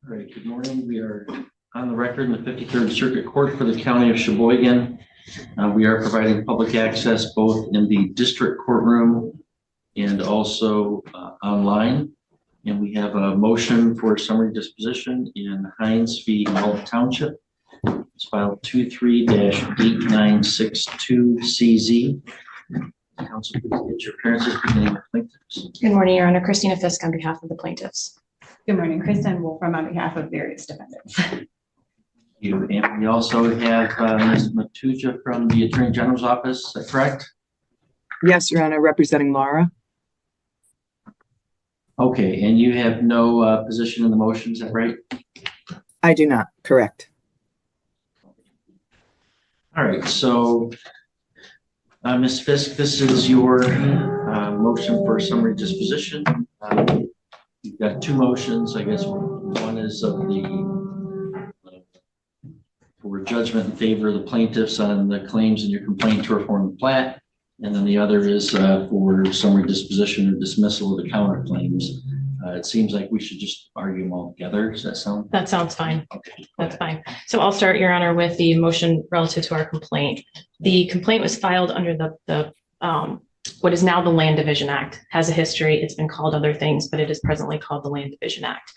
All right, good morning. We are on the record in the 53rd Circuit Court for the County of Sheboygan. We are providing public access both in the district courtroom and also online. And we have a motion for summary disposition in Hines v. Galt Township. It's filed 23-8962CZ. Council, please get your appearances beginning with plaintiffs. Good morning, Your Honor. Christina Fisk on behalf of the plaintiffs. Good morning, Kristen Wolfram on behalf of various defendants. You, and we also have Ms. Matuja from the Attorney General's office. Is that correct? Yes, Your Honor, representing Laura. Okay, and you have no position in the motion, is that right? I do not, correct. All right, so Ms. Fisk, this is your motion for summary disposition. You've got two motions, I guess. One is of the for judgment in favor of the plaintiffs on the claims in your complaint to reform the plat, and then the other is for summary disposition or dismissal of the counterclaims. It seems like we should just argue them all together. Does that sound? That sounds fine. Okay. That's fine. So I'll start, Your Honor, with the motion relative to our complaint. The complaint was filed under the what is now the Land Division Act. Has a history. It's been called other things, but it is presently called the Land Division Act.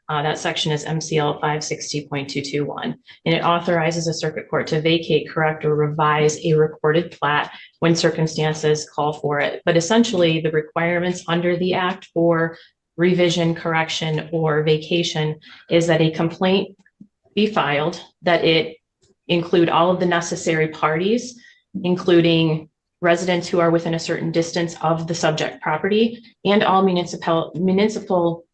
That section is MCL 560.221, and it authorizes a circuit court to vacate, correct, or revise a recorded plat when circumstances call for it. But essentially, the requirements under the Act for revision, correction, or vacation is that a complaint be filed, that it include all of the necessary parties, including residents who are within a certain distance of the subject property, and all municipal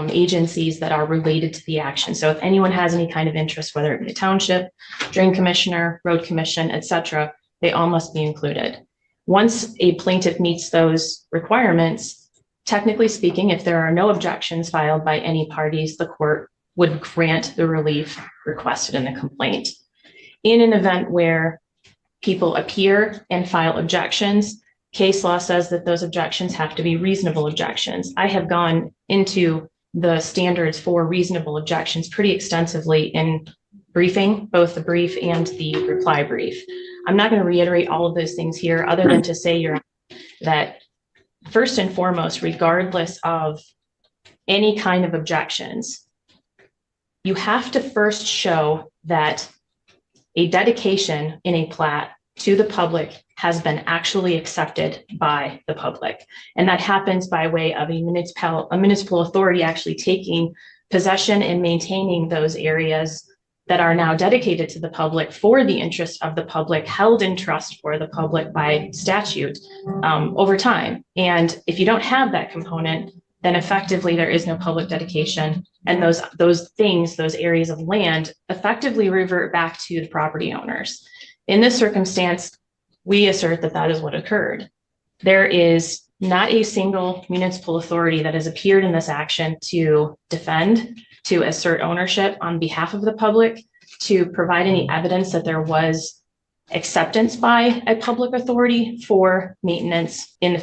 agencies that are related to the action. So if anyone has any kind of interest, whether it be a township, drain commissioner, road commission, etc., they all must be included. Once a plaintiff meets those requirements, technically speaking, if there are no objections filed by any parties, the court would grant the relief requested in the complaint. In an event where people appear and file objections, case law says that those objections have to be reasonable objections. I have gone into the standards for reasonable objections pretty extensively in briefing, both the brief and the reply brief. I'm not going to reiterate all of those things here other than to say that first and foremost, regardless of any kind of objections, you have to first show that a dedication in a plat to the public has been actually accepted by the public. And that happens by way of a municipal authority actually taking possession and maintaining those areas that are now dedicated to the public for the interest of the public, held in trust for the public by statute over time. And if you don't have that component, then effectively there is no public dedication. And those areas of land effectively revert back to the property owners. In this circumstance, we assert that that is what occurred. There is not a single municipal authority that has appeared in this action to defend, to assert ownership on behalf of the public, to provide any evidence that there was acceptance by a public authority for maintenance in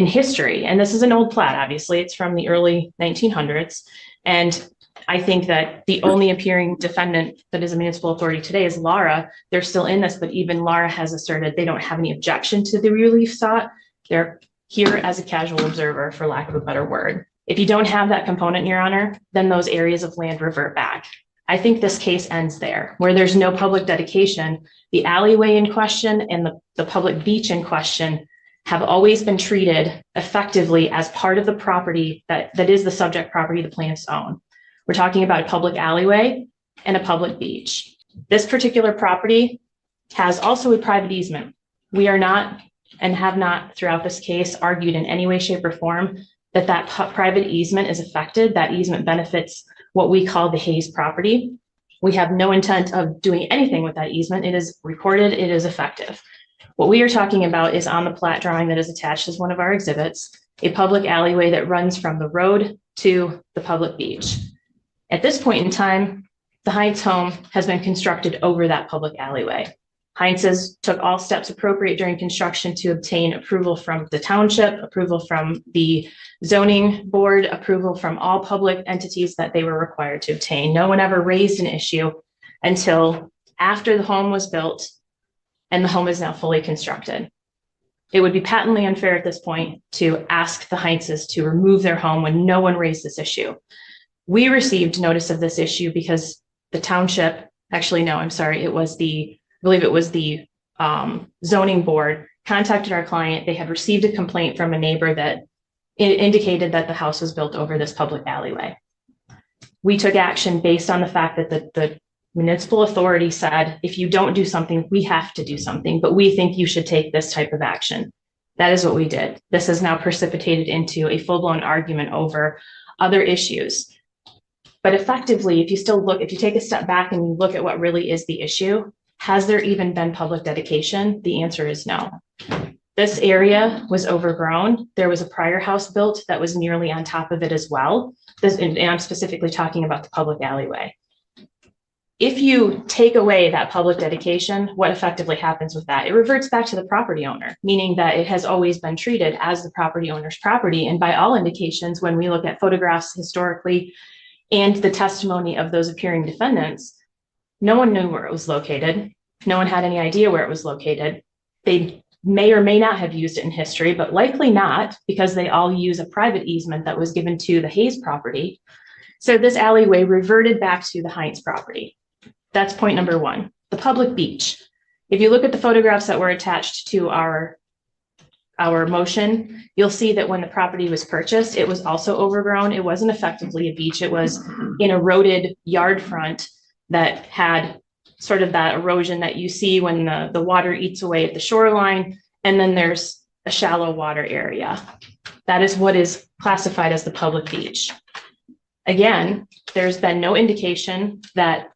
history. And this is an old plat, obviously. It's from the early 1900s. And I think that the only appearing defendant that is a municipal authority today is Laura. They're still in this, but even Laura has asserted they don't have any objection to the relief sought. They're here as a casual observer, for lack of a better word. If you don't have that component, Your Honor, then those areas of land revert back. I think this case ends there, where there's no public dedication. The alleyway in question and the public beach in question have always been treated effectively as part of the property that is the subject property the plaintiffs own. We're talking about a public alleyway and a public beach. This particular property has also a private easement. We are not and have not throughout this case argued in any way, shape, or form that private easement is affected. That easement benefits what we call the Hayes property. We have no intent of doing anything with that easement. It is recorded, it is effective. What we are talking about is on the plat drawing that is attached as one of our exhibits, a public alleyway that runs from the road to the public beach. At this point in time, the Hines home has been constructed over that public alleyway. Heinz's took all steps appropriate during construction to obtain approval from the township, approval from the zoning board, approval from all public entities that they were required to obtain. No one ever raised an issue until after the home was built and the home is now fully constructed. It would be patently unfair at this point to ask the Heinz's to remove their home when no one raised this issue. We received notice of this issue because the township, actually, no, I'm sorry, I believe it was the zoning board contacted our client. They had received a complaint from a neighbor that indicated that the house was built over this public alleyway. We took action based on the fact that the municipal authority said, if you don't do something, we have to do something, but we think you should take this type of action. That is what we did. This has now precipitated into a full-blown argument over other issues. But effectively, if you take a step back and you look at what really is the issue, has there even been public dedication? The answer is no. This area was overgrown. There was a prior house built that was nearly on top of it as well. And I'm specifically talking about the public alleyway. If you take away that public dedication, what effectively happens with that? It reverts back to the property owner, meaning that it has always been treated as the property owner's property. And by all indications, when we look at photographs historically and the testimony of those appearing defendants, no one knew where it was located. No one had any idea where it was located. They may or may not have used it in history, but likely not, because they all use a private easement that was given to the Hayes property. So this alleyway reverted back to the Heinz property. That's point number one. The public beach. If you look at the photographs that were attached to our motion, you'll see that when the property was purchased, it was also overgrown. It wasn't effectively a beach. It was an eroded yard front that had sort of that erosion that you see when the water eats away at the shoreline. And then there's a shallow water area. That is what is classified as the public beach. Again, there's been no indication that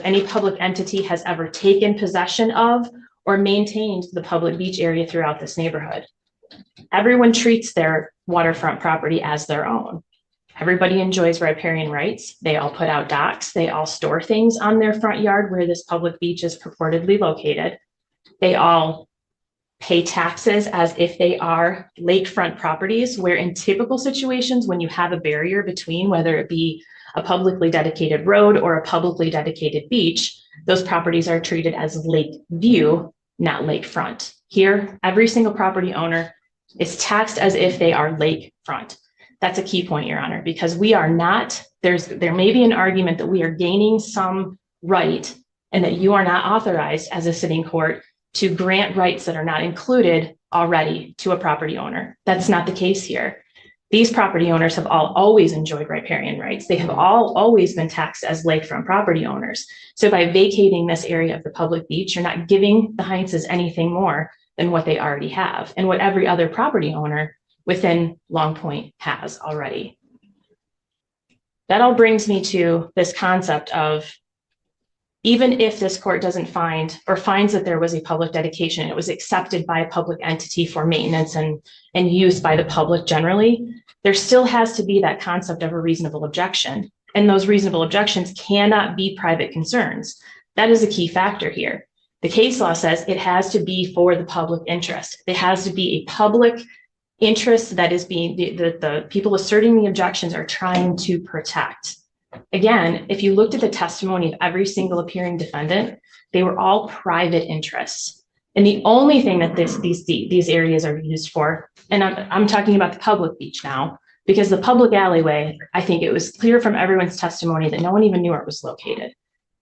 any public entity has ever taken possession of or maintained the public beach area throughout this neighborhood. Everyone treats their waterfront property as their own. Everybody enjoys riparian rights. They all put out docks. They all store things on their front yard where this public beach is purportedly located. They all pay taxes as if they are lakefront properties, where in typical situations, when you have a barrier between, whether it be a publicly dedicated road or a publicly dedicated beach, those properties are treated as lake view, not lakefront. Here, every single property owner is taxed as if they are lakefront. That's a key point, Your Honor, because we are not, there may be an argument that we are gaining some right and that you are not authorized as a sitting court to grant rights that are not included already to a property owner. That's not the case here. These property owners have always enjoyed riparian rights. They have always been taxed as lakefront property owners. So by vacating this area of the public beach, you're not giving the Heinz's anything more than what they already have and what every other property owner within Long Point has already. That all brings me to this concept of, even if this court doesn't find or finds that there was a public dedication, it was accepted by a public entity for maintenance and use by the public generally, there still has to be that concept of a reasonable objection. And those reasonable objections cannot be private concerns. That is a key factor here. The case law says it has to be for the public interest. It has to be a public interest that is being, the people asserting the objections are trying to protect. Again, if you looked at the testimony of every single appearing defendant, they were all private interests. And the only thing that these areas are used for, and I'm talking about the public beach now, because the public alleyway, I think it was clear from everyone's testimony that no one even knew where it was located.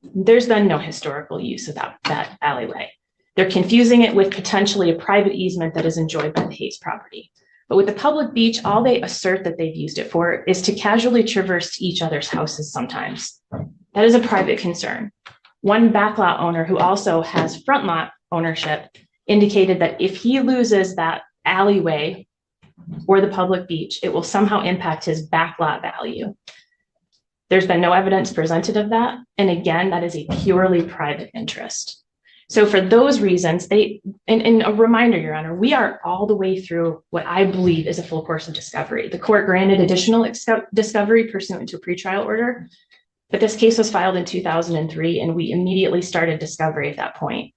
There's been no historical use of that alleyway. They're confusing it with potentially a private easement that is enjoyed by the Hayes property. But with the public beach, all they assert that they've used it for is to casually traverse to each other's houses sometimes. That is a private concern. One backlot owner who also has front lot ownership indicated that if he loses that alleyway or the public beach, it will somehow impact his backlot value. There's been no evidence presented of that. And again, that is a purely private interest. So for those reasons, and a reminder, Your Honor, we are all the way through what I believe is a full course of discovery. The court granted additional discovery pursuant to a pretrial order, but this case was filed in 2003, and we immediately started discovery at that point.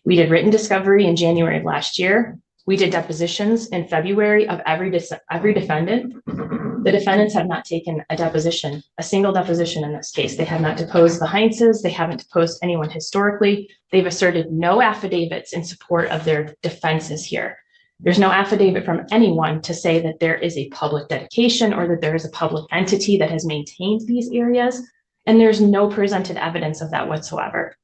We did written discovery in January of last year. We did depositions in February of every defendant. The defendants have not taken a deposition, a single deposition in this case. They have not deposed the Heinzes. They haven't deposed anyone historically. They've asserted no affidavits in support of their defenses here. There's no affidavit from anyone to say that there is a public dedication or that there is a public entity that has maintained these areas. And there's no presented evidence of that whatsoever.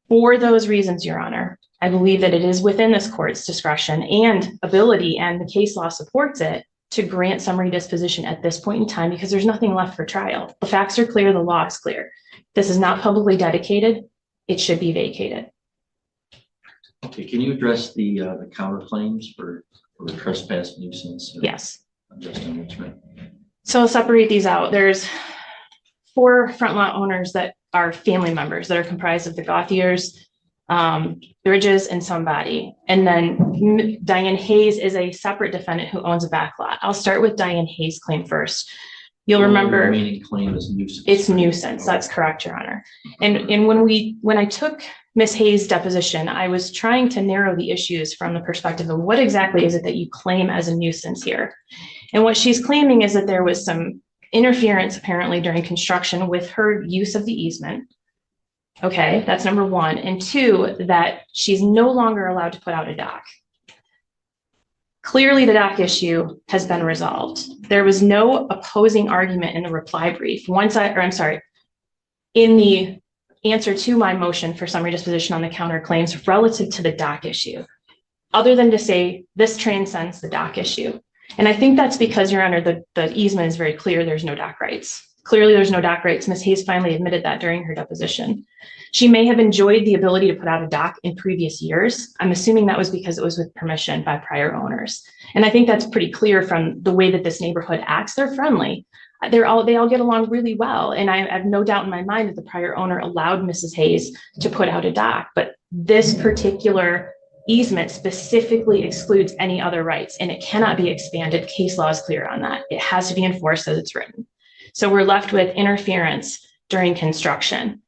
For those reasons, Your Honor, I believe that it is within this court's discretion and ability, and the case law supports it, to grant summary disposition at this point in time because there's nothing left for trial. The facts are clear, the law is clear. This is not publicly dedicated. It should be vacated. Okay, can you address the counterclaims for the trespass, nuisance? Yes. Unjust enrichment. So I'll separate these out. There's 4 front lot owners that are family members that are comprised of the Gauthiers, Bridges, and somebody. And then Diane Hayes is a separate defendant who owns a back lot. I'll start with Diane Hayes' claim first. You'll remember. The remaining claim is nuisance. It's nuisance. That's correct, Your Honor. And when I took Ms. Hayes' deposition, I was trying to narrow the issues from the perspective of what exactly is it that you claim as a nuisance here. And what she's claiming is that there was some interference apparently during construction with her use of the easement. Okay, that's number 1. And 2, that she's no longer allowed to put out a dock. Clearly, the dock issue has been resolved. There was no opposing argument in the reply brief. In the answer to my motion for summary disposition on the counterclaims relative to the dock issue, other than to say this transcends the dock issue. And I think that's because, Your Honor, the easement is very clear. There's no dock rights. Clearly, there's no dock rights. Ms. Hayes finally admitted that during her deposition. She may have enjoyed the ability to put out a dock in previous years. I'm assuming that was because it was with permission by prior owners. And I think that's pretty clear from the way that this neighborhood acts. They're friendly. They all get along really well. And I have no doubt in my mind that the prior owner allowed Mrs. Hayes to put out a dock. But this particular easement specifically excludes any other rights, and it cannot be expanded. Case law is clear on that. It has to be enforced as it's written. So we're left with interference during construction.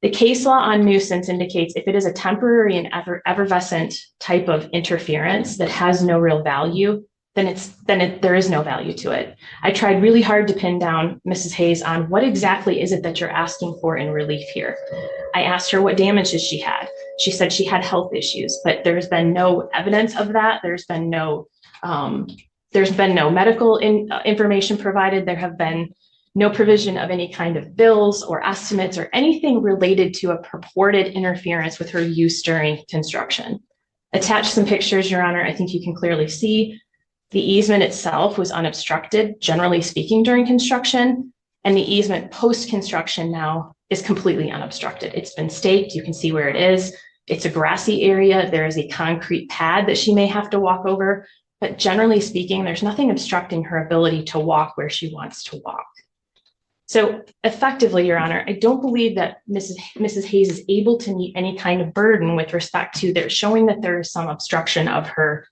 The case law on nuisance indicates if it is a temporary and effervescent type of interference that has no real value, then there is no value to it. I tried really hard to pin down Mrs. Hayes on what exactly is it that you're asking for in relief here. I asked her what damages she had. She said she had health issues, but there's been no evidence of that. There's been no medical information provided. There have been no provision of any kind of bills or estimates or anything related to a purported interference with her use during construction. Attached some pictures, Your Honor. I think you can clearly see the easement itself was unobstructed, generally speaking, during construction, and the easement post-construction now is completely unobstructed. It's been staked. You can see where it is. It's a grassy area. There is a concrete pad that she may have to walk over, but generally speaking, there's nothing obstructing her ability to walk where she wants to walk. So effectively, Your Honor, I don't believe that Mrs. Hayes is able to meet any kind of burden with respect to their showing that there is some obstruction of her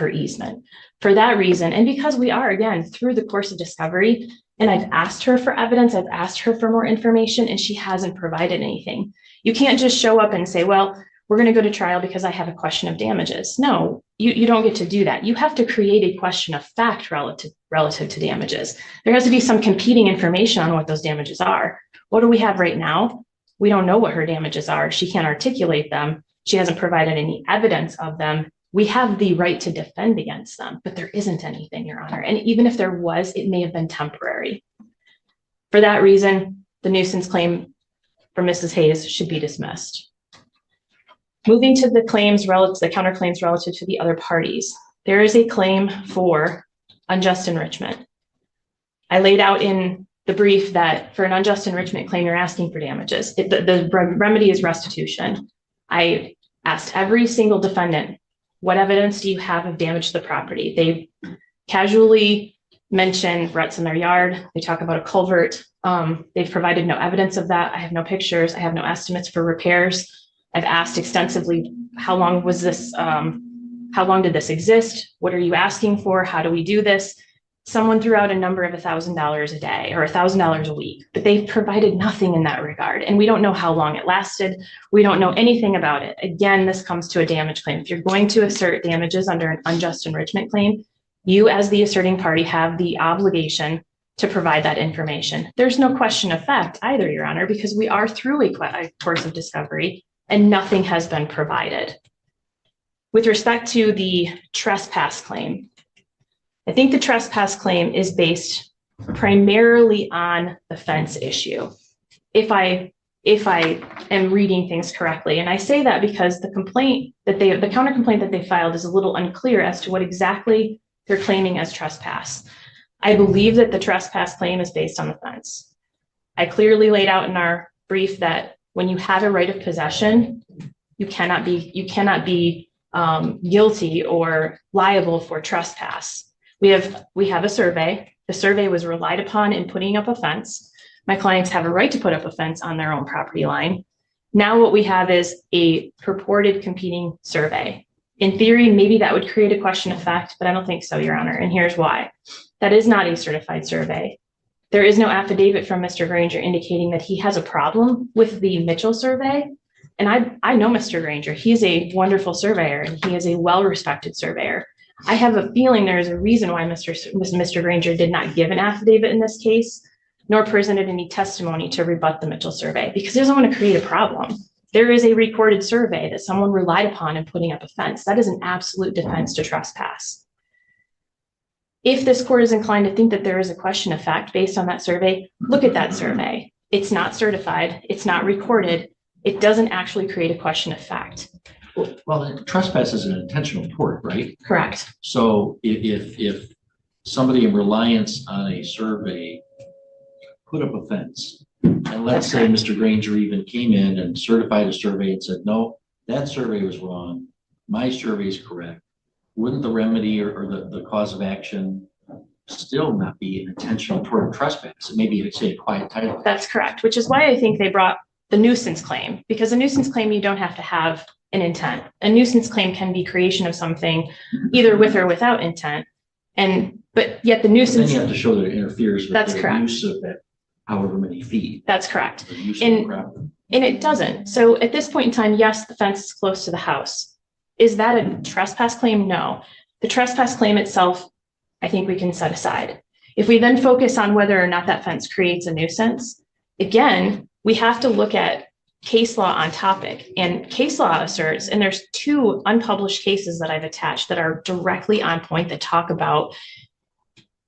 easement. For that reason, and because we are, again, through the course of discovery, and I've asked her for evidence, I've asked her for more information, and she hasn't provided anything. You can't just show up and say, well, we're going to go to trial because I have a question of damages. No, you don't get to do that. You have to create a question of fact relative to damages. There has to be some competing information on what those damages are. What do we have right now? We don't know what her damages are. She can't articulate them. She hasn't provided any evidence of them. We have the right to defend against them, but there isn't anything, Your Honor. And even if there was, it may have been temporary. For that reason, the nuisance claim for Mrs. Hayes should be dismissed. Moving to the counterclaims relative to the other parties, there is a claim for unjust enrichment. I laid out in the brief that for an unjust enrichment claim, you're asking for damages. The remedy is restitution. I asked every single defendant, what evidence do you have of damage to the property? They casually mention ruts in their yard. They talk about a culvert. They've provided no evidence of that. I have no pictures. I have no estimates for repairs. I've asked extensively, how long did this exist? What are you asking for? How do we do this? someone threw out a number of $1,000 a day or $1,000 a week, but they provided nothing in that regard. And we don't know how long it lasted. We don't know anything about it. Again, this comes to a damage claim. If you're going to assert damages under an unjust enrichment claim, you as the asserting party have the obligation to provide that information. There's no question of fact either, Your Honor, because we are through a course of discovery and nothing has been provided. With respect to the trespass claim, I think the trespass claim is based primarily on the fence issue. If I am reading things correctly, and I say that because the counter complaint that they filed is a little unclear as to what exactly they're claiming as trespass. I believe that the trespass claim is based on the fence. I clearly laid out in our brief that when you have a right of possession, you cannot be guilty or liable for trespass. We have a survey. The survey was relied upon in putting up a fence. My clients have a right to put up a fence on their own property line. Now what we have is a purported competing survey. In theory, maybe that would create a question of fact, but I don't think so, Your Honor, and here's why. That is not a certified survey. There is no affidavit from Mr. Granger indicating that he has a problem with the Mitchell survey. And I know Mr. Granger. He's a wonderful surveyor and he is a well-respected surveyor. I have a feeling there is a reason why Mr. Granger did not give an affidavit in this case, nor presented any testimony to rebut the Mitchell survey, because he doesn't want to create a problem. There is a recorded survey that someone relied upon in putting up a fence. That is an absolute defense to trespass. If this court is inclined to think that there is a question of fact based on that survey, look at that survey. It's not certified. It's not recorded. It doesn't actually create a question of fact. Well, trespass is an intentional tort, right? Correct. So if somebody in reliance on a survey put up a fence, and let's say Mr. Granger even came in and certified a survey and said, no, that survey was wrong, my survey is correct, wouldn't the remedy or the cause of action still not be an intentional tort of trespass? Maybe say a quiet title. That's correct, which is why I think they brought the nuisance claim, because a nuisance claim, you don't have to have an intent. A nuisance claim can be creation of something either with or without intent. But yet the nuisance. Then you have to show that it interferes with That's the correct. use of that however many feet. That's correct. The use of the property. And it doesn't. So at this point in time, yes, the fence is close to the house. Is that a trespass claim? No. The trespass claim itself, I think we can set aside. If we then focus on whether or not that fence creates a nuisance, again, we have to look at case law on topic, and case law asserts, and there's two unpublished cases that I've attached that are directly on point that talk about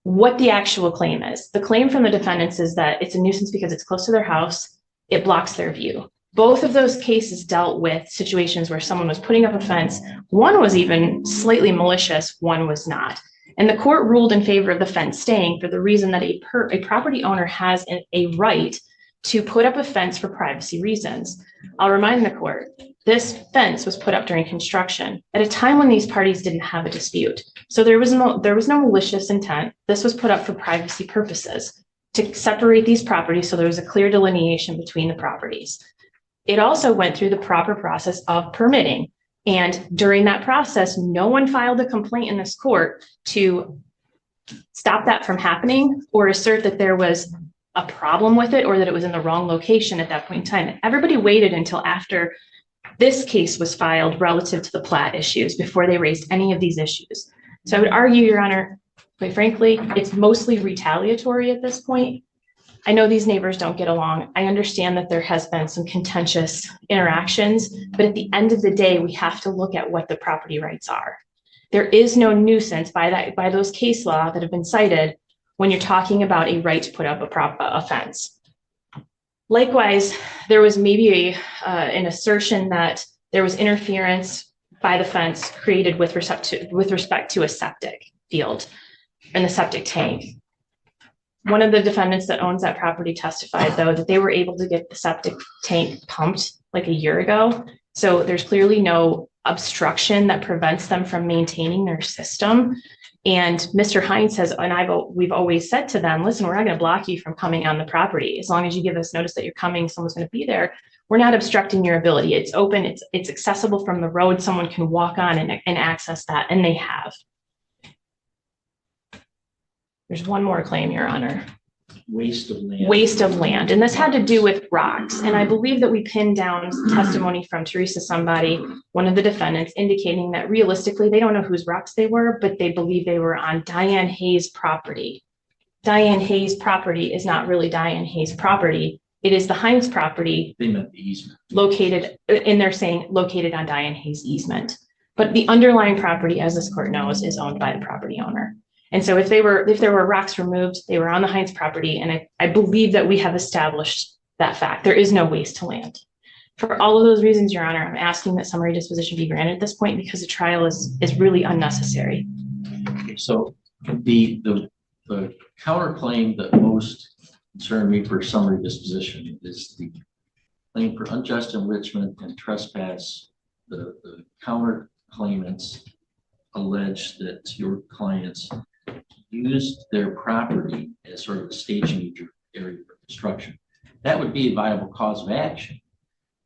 what the actual claim is. The claim from the defendants is that it's a nuisance because it's close to their house, it blocks their view. Both of those cases dealt with situations where someone was putting up a fence. One was even slightly malicious, one was not. And the court ruled in favor of the fence staying for the reason that a property owner has a right to put up a fence for privacy reasons. I'll remind the court, this fence was put up during construction at a time when these parties didn't have a dispute. So there was no malicious intent. This was put up for privacy purposes to separate these properties so there was a clear delineation between the properties. It also went through the proper process of permitting. And during that process, no one filed a complaint in this court to stop that from happening or assert that there was a problem with it or that it was in the wrong location at that point in time. Everybody waited until after this case was filed relative to the plat issues before they raised any of these issues. So I would argue, Your Honor, quite frankly, it's mostly retaliatory at this point. I know these neighbors don't get along. I understand that there has been some contentious interactions, but at the end of the day, we have to look at what the property rights are. There is no nuisance by those case law that have been cited when you're talking about a right to put up a fence. Likewise, there was maybe an assertion that there was interference by the fence created with respect to a septic field and the septic tank. One of the defendants that owns that property testified, though, that they were able to get the septic tank pumped like a year ago. So there's clearly no obstruction that prevents them from maintaining their system. And Mr. Hines says, and we've always said to them, listen, we're not going to block you from coming on the property. As long as you give us notice that you're coming, someone's going to be there. We're not obstructing your ability. It's open. It's accessible from the road. Someone can walk on and access that, and they have. There's one more claim, Your Honor. Waste of land. Waste of land. And this had to do with rocks. And I believe that we pinned down testimony from Teresa somebody, one of the defendants, indicating that realistically, they don't know whose rocks they were, but they believe they were on Diane Hayes' property. Diane Hayes' property is not really Diane Hayes' property. It is the Hines property. They meant the easement. Located, and they're saying located on Diane Hayes' easement. But the underlying property, as this court knows, is owned by the property owner. And so if there were rocks removed, they were on the Hines property. And I believe that we have established that fact. There is no waste to land. For all of those reasons, Your Honor, I'm asking that summary disposition be granted at this point because the trial is really unnecessary. So the counterclaim that most concerned me for summary disposition is the claim for unjust enrichment and trespass. The counterclaimants allege that your clients used their property as sort of a staging area for construction. That would be a viable cause of action.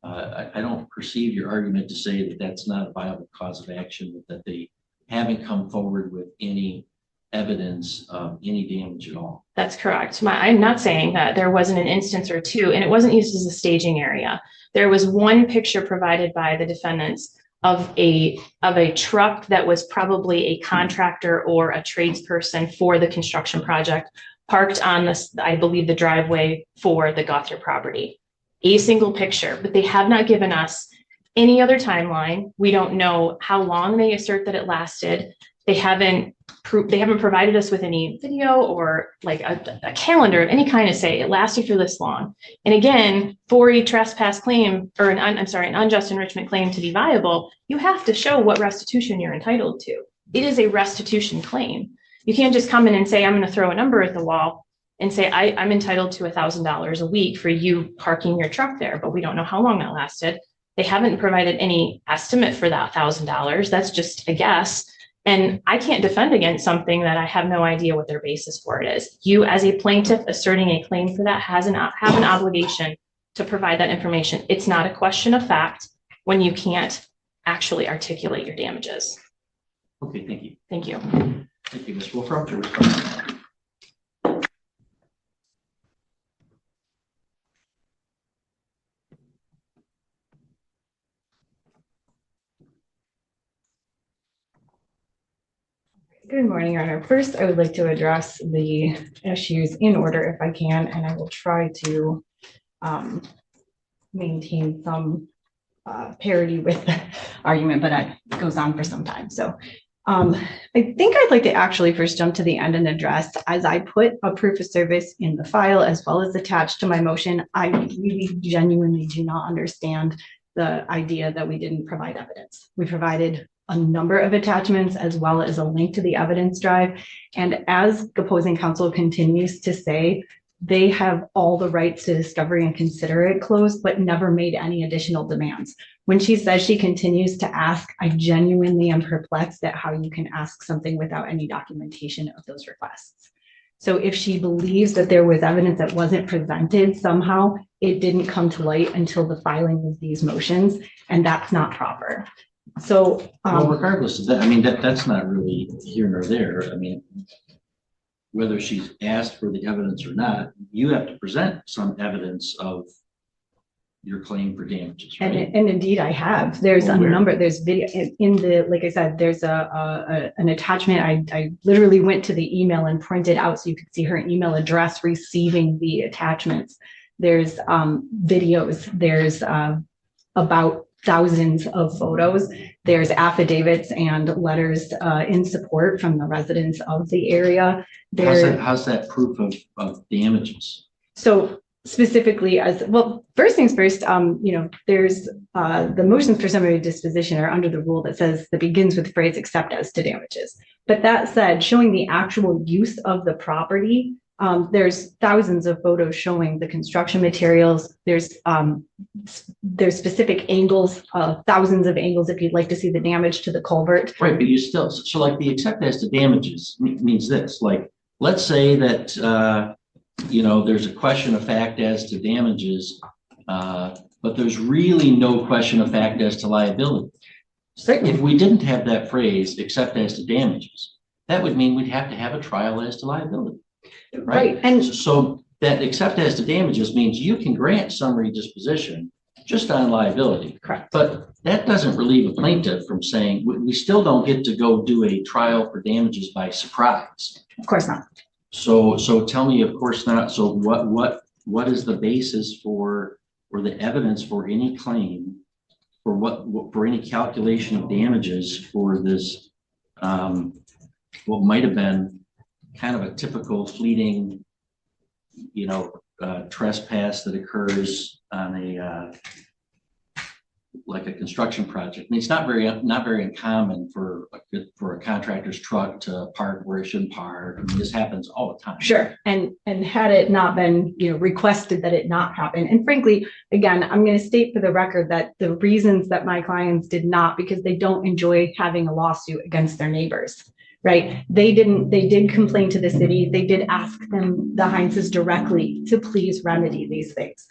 I don't perceive your argument to say that that's not a viable cause of action, that they haven't come forward with any evidence of any damage at all. That's correct. I'm not saying that there wasn't an instance or two, and it wasn't used as a staging area. There was one picture provided by the defendants of a truck that was probably a contractor or a tradesperson for the construction project parked on this, I believe, the driveway for the Gauthier property. A single picture, but they have not given us any other timeline. We don't know how long they assert that it lasted. They haven't provided us with any video or like a calendar of any kind to say it lasted for this long. And again, for a trespass claim or an unjust enrichment claim to be viable, you have to show what restitution you're entitled to. It is a restitution claim. You can't just come in and say, I'm going to throw a number at the wall and say, I'm entitled to $1,000 a week for you parking your truck there, but we don't know how long that lasted. They haven't provided any estimate for that $1,000. That's just a guess. And I can't defend against something that I have no idea what their basis for it is. You, as a plaintiff asserting a claim for that, have an obligation to provide that information. It's not a question of fact when you can't actually articulate your damages. Okay, thank you. Thank you. Thank you, Ms. Wolfram, to respond. Good morning, Your Honor. First, I would like to address the issues in order if I can, and I will try to maintain some parity with the argument, but it goes on for some time. So I think I'd like to actually first jump to the end and address, as I put a proof of service in the file as well as attached to my motion, I really genuinely do not understand the idea that we didn't provide evidence. We provided a number of attachments as well as a link to the evidence drive. And as the opposing counsel continues to say, they have all the rights to discovery and consider it closed, but never made any additional demands. When she says she continues to ask, I genuinely am perplexed at how you can ask something without any documentation of those requests. So if she believes that there was evidence that wasn't presented somehow, it didn't come to light until the filing of these motions, and that's not proper. So well, regardless of that, I mean, that's not really here nor there. I mean, whether she's asked for the evidence or not, you have to present some evidence of your claim for damages, right? And indeed I have. There's a number, there's video in the, like I said, there's an attachment. I literally went to the email and printed out so you could see her email address receiving the attachments. There's videos, there's about thousands of photos. There's affidavits and letters in support from the residents of the area. How's that proof of damages? So specifically, as well, first things first, there's the motions for summary disposition are under the rule that says that begins with the phrase except as to damages. But that said, showing the actual use of the property, there's thousands of photos showing the construction materials. There's specific angles, thousands of angles if you'd like to see the damage to the culvert. Right, but you still, so like the except as to damages means this, like, let's say that, there's a question of fact as to damages, but there's really no question of fact as to liability. If we didn't have that phrase except as to damages, that would mean we'd have to have a trial as to liability. Right, and So that except as to damages means you can grant summary disposition just on liability. correct. But that doesn't relieve a plaintiff from saying, we still don't get to go do a trial for damages by surprise. Of course not. So tell me, of course not. So what is the basis for, or the evidence for any claim for for any calculation of damages for this, what might have been kind of a typical fleeting, trespass that occurs on a, like a construction project. I mean, it's not very uncommon for a contractor's truck to park where it shouldn't park. I mean, this happens all the time. Sure. And had it not been, requested that it not happen. And frankly, again, I'm going to state for the record that the reasons that my clients did not, because they don't enjoy having a lawsuit against their neighbors, right? They did complain to the city. They did ask them, the Heinzes, directly to please remedy these things.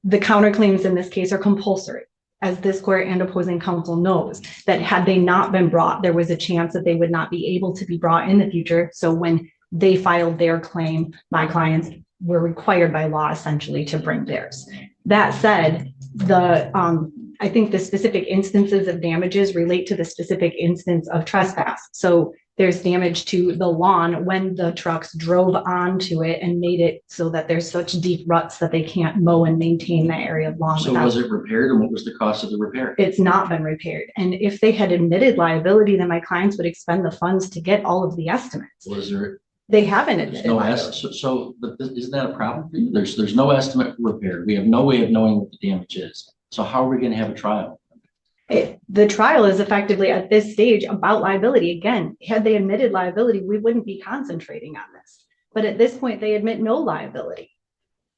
The counterclaims in this case are compulsory, as this court and opposing counsel knows, that had they not been brought, there was a chance that they would not be able to be brought in the future. So when they filed their claim, my clients were required by law essentially to bring theirs. That said, I think the specific instances of damages relate to the specific instance of trespass. So there's damage to the lawn when the trucks drove onto it and made it so that there's such deep ruts that they can't mow and maintain that area of lawn. So was it repaired, and what was the cost of the repair? It's not been repaired. And if they had admitted liability, then my clients would expend the funds to get all of the estimates. Was there? They haven't There's admitted no liability. so isn't that a problem for you? There's no estimate for repair. We have no way of knowing what the damage is. So how are we going to have a trial? The trial is effectively at this stage about liability. Again, had they admitted liability, we wouldn't be concentrating on this. But at this point, they admit no liability.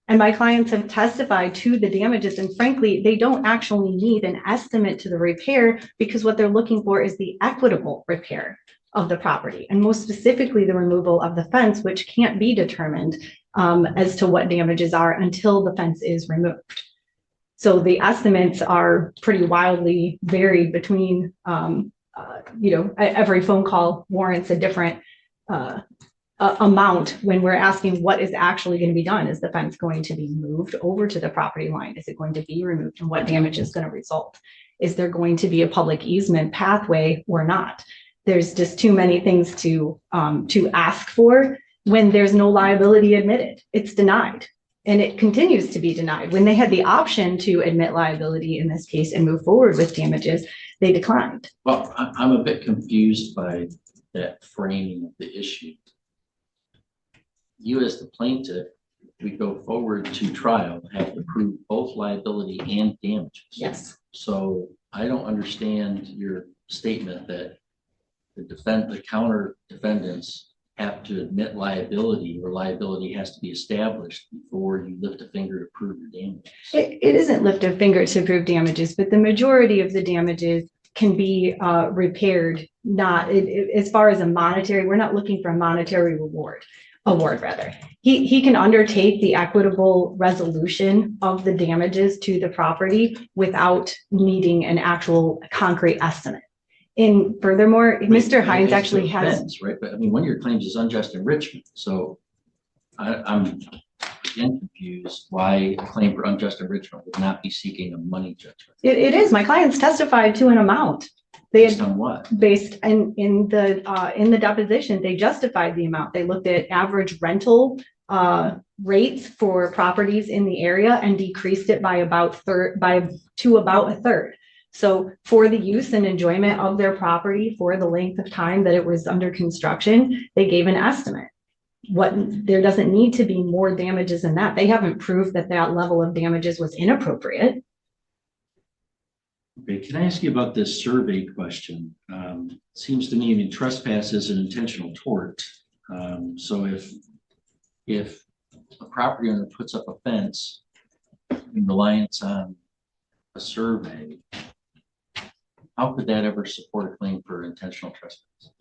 And my clients have testified to the damages. And frankly, they don't actually need an estimate to the repair, because what they're looking for is the equitable repair of the property. And most specifically, the removal of the fence, which can't be determined as to what damages are until the fence is removed. So the estimates are pretty wildly varied between, every phone call warrants a different amount when we're asking what is actually going to be done. Is the fence going to be moved over to the property line? Is it going to be removed? And what damage is going to result? Is there going to be a public easement pathway or not? There's just too many things to ask for when there's no liability admitted. It's denied. And it continues to be denied. When they had the option to admit liability in this case and move forward with damages, they declined. Well, I'm a bit confused by that framing of the issue. You as the plaintiff, we go forward to trial, have to prove both liability and damages. Yes. So I don't understand your statement that the counter defendants have to admit liability, or liability has to be established before you lift a finger to prove your damage. It isn't lift a finger to prove damages, but the majority of the damages can be repaired. Not as far as a monetary, we're not looking for a monetary award rather. He can undertake the equitable resolution of the damages to the property without needing an actual concrete estimate. And furthermore, Mr. Hines actually has. Offense, right? But I mean, one of your claims is unjust enrichment. So I'm again confused why a claim for unjust enrichment would not be seeking a money judgment. It is. My clients testified to an amount. They Based on what? Based in the deposition, they justified the amount. They looked at average rental rates for properties in the area and decreased it by about a third. So for the use and enjoyment of their property for the length of time that it was under construction, they gave an estimate. There doesn't need to be more damages than that. They haven't proved that level of damages was inappropriate. Okay, can I ask you about this survey question? Seems to me, trespass is an intentional tort. So if a property owner puts up a fence in reliance on a survey, how could that ever support a claim for intentional trespass?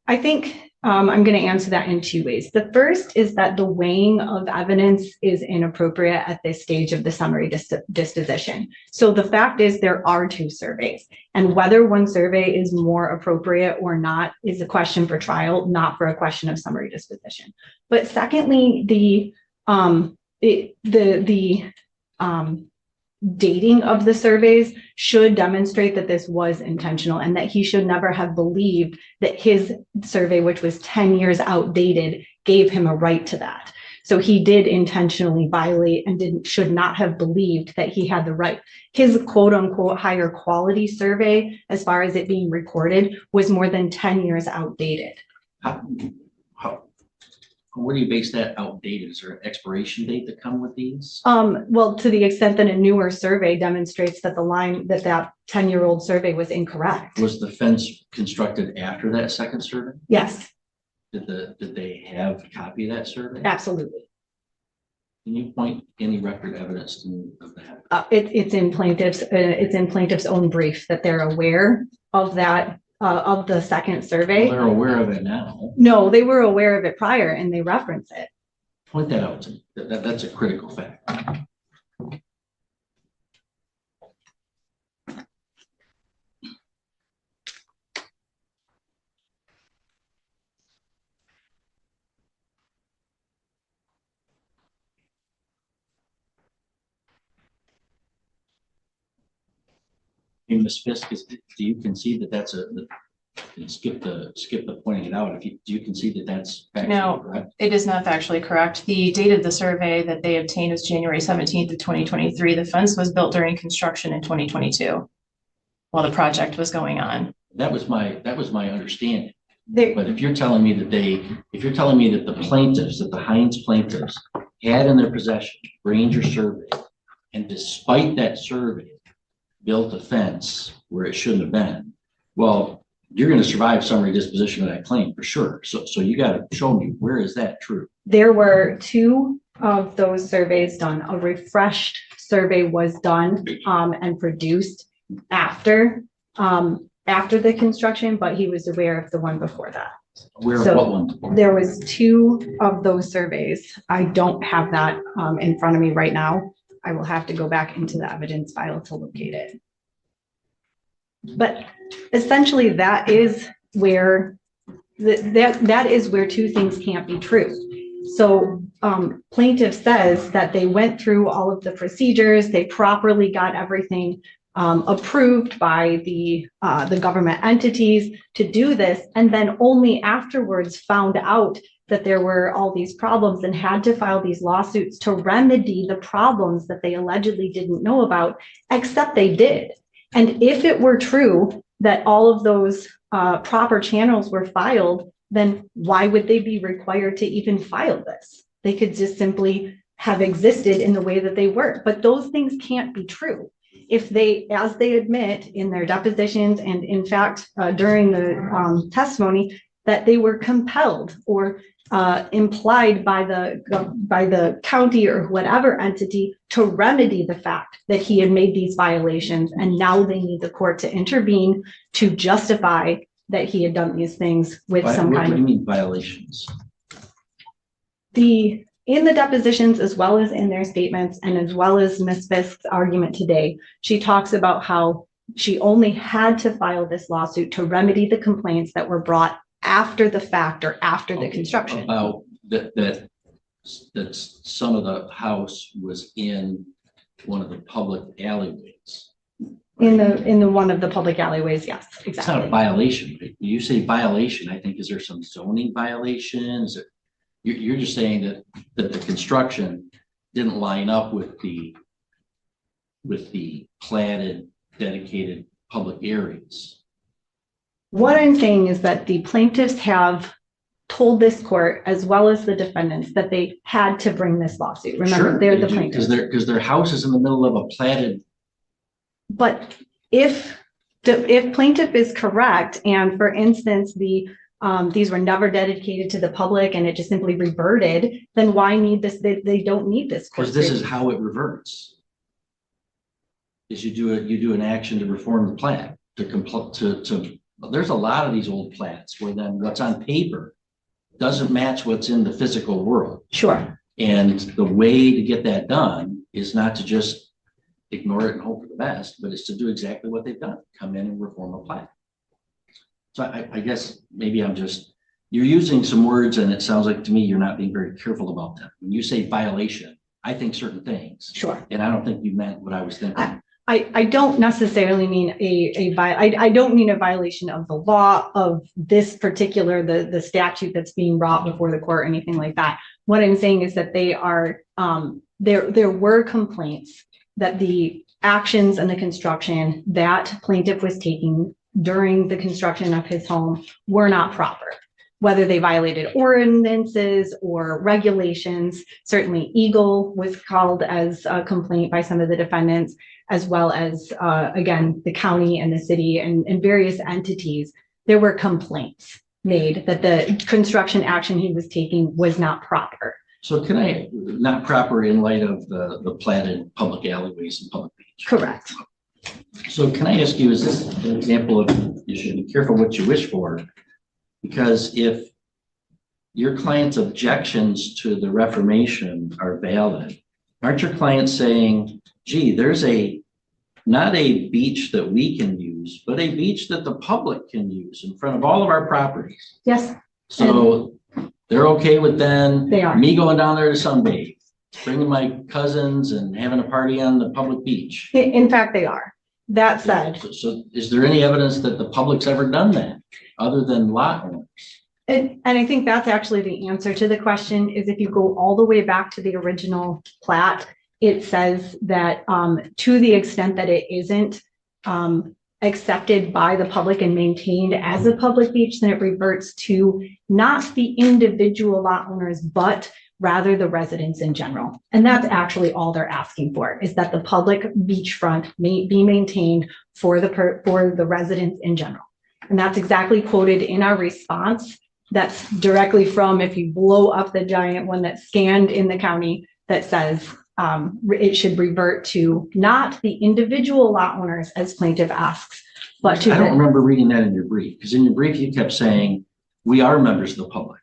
I think I'm going to answer that in two ways. The first is that the weighing of evidence is inappropriate at this stage of the summary disposition. So the fact is there are two surveys, and whether one survey is more appropriate or not is a question for trial, not for a question of summary disposition. But secondly, the dating of the surveys should demonstrate that this was intentional and that he should never have believed that his survey, which was 10 years outdated, gave him a right to that. So he did intentionally violate and should not have believed that he had the right. His quote unquote higher quality survey, as far as it being recorded, was more than 10 years outdated. What do you base that outdated? Is there an expiration date that come with these? Well, to the extent that a newer survey demonstrates that that 10-year-old survey was incorrect. Was the fence constructed after that second survey? Yes, Did they have a copy of that survey? absolutely. Can you point any record evidence of that? It's in plaintiff's own brief that they're aware of that, of the second survey. Well, they're aware of it now. No, they were aware of it prior and they reference it. Point that out to me. That's a critical fact. In Ms. Fisk, do you concede that that's skip the pointing it out? Do you concede that that's factually No. correct? It is not factually correct. The date of the survey that they obtained was January 17th of 2023. The fence was built during construction in 2022 while the project was going on. That was my understanding. They, But if you're telling me that the Hines plaintiffs had in their possession Ranger survey, and despite that survey, built a fence where it shouldn't have been, well, you're going to survive summary disposition of that claim for sure. So you got to show me, where is that true? there were two of those surveys done. A refreshed survey was done and produced after the construction, but he was aware of the one before that. Where, So, what one? There was two of those surveys. I don't have that in front of me right now. I will have to go back into the evidence file to locate it. But essentially, that is where that is where two things can't be true. So plaintiff says that they went through all of the procedures, they properly got everything approved by the government entities to do this, and then only afterwards found out that there were all these problems and had to file these lawsuits to remedy the problems that they allegedly didn't know about, except they did. And if it were true that all of those proper channels were filed, then why would they be required to even file this? They could just simply have existed in the way that they were. But those things can't be true. If they, as they admit in their depositions and in fact during the testimony, that they were compelled or implied by the county or whatever entity to remedy the fact that he had made these violations, and now they need the court to intervene to justify that he had done these things with some What kind do of you mean violations? in the depositions, as well as in their statements, and as well as Ms. Fisk's argument today, she talks about how she only had to file this lawsuit to remedy the complaints that were brought after the fact or after the construction. About that some of the house was in one of the public alleyways. In the one of the public alleyways, yes, It's not a exactly. violation. You say violation, I think, is there some zoning violation? Is it, you're just saying that the construction didn't line up with the platted, dedicated public areas. What I'm saying is that the plaintiffs have told this court, as well as the defendants, that they had to bring this lawsuit. Remember, Sure, they're the they do, plaintiffs. because their house is in the middle of a platted. But if plaintiff is correct, and for instance, these were never dedicated to the public and it just simply reverted, then why need this? They don't need this. Because this is how it reverts. Is you do an action to reform the plat to there's a lot of these old plats where then what's on paper doesn't match what's in the physical world. Sure. And the way to get that done is not to just ignore it and hope for the best, but it's to do exactly what they've done, come in and reform a plat. So I guess maybe you're using some words and it sounds like to me you're not being very careful about them. When you say violation, I think certain things. Sure. And I don't think you meant what I was thinking. I don't necessarily mean I don't mean a violation of the law of this particular, the statute that's being brought before the court or anything like that. What I'm saying is that they are, there were complaints that the actions and the construction that plaintiff was taking during the construction of his home were not proper. Whether they violated ordinances or regulations, certainly Eagle was called as a complaint by some of the defendants, as well as, again, the county and the city and various entities. There were complaints made that the construction action he was taking was not proper. So can I, not proper in light of the platted public alleyways and public beach? Correct. So can I ask you, is this an example of you should be careful what you wish for? Because if your client's objections to the reformation are valid, aren't your clients saying, gee, there's not a beach that we can use, but a beach that the public can use in front of all of our properties? Yes, So they're okay with then they are. me going down there to sunbathe, bringing my cousins and having a party on the public beach. In fact, they are. That said, So is there any evidence that the public's ever done that other than lot owners? and I think that's actually the answer to the question is if you go all the way back to the original plat, it says that to the extent that it isn't accepted by the public and maintained as a public beach, then it reverts to not the individual lot owners, but rather the residents in general. And that's actually all they're asking for, is that the public beachfront may be maintained for the residents in general. And that's exactly quoted in our response. That's directly from, if you blow up the giant one that's scanned in the county, that says it should revert to not the individual lot owners as plaintiff asks, but to I don't remember reading that in your brief, because in your brief you kept saying, we are members of the public.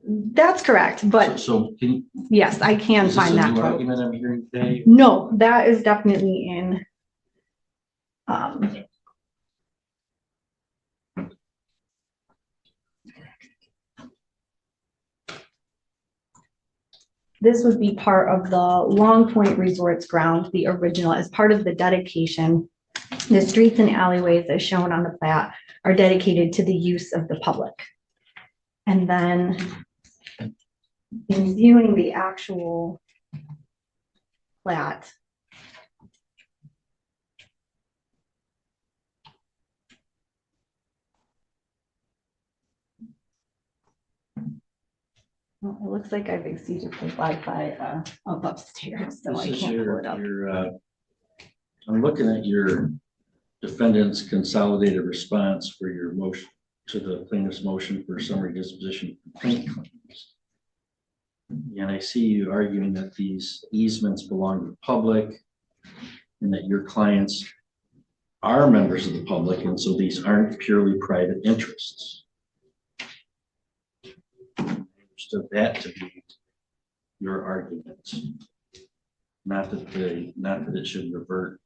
That's correct, but So can you, yes, I can is this find a that new quote. argument I'm hearing today? No, that is definitely in. This would be part of the Long Point Resorts ground, the original, as part of the dedication. The streets and alleyways as shown on the plat are dedicated to the use of the public. And then in viewing the actual plat, well, it looks like I've exceeded the Wi-Fi up upstairs, so I This is can't pull it up. I'm looking at your defendant's consolidated response for your motion to the plaintiff's motion for summary disposition complaint claims. And I see you arguing that these easements belong to the public and that your clients are members of the public, and so these aren't purely private interests. I understood that to be your argument. Not that it should revert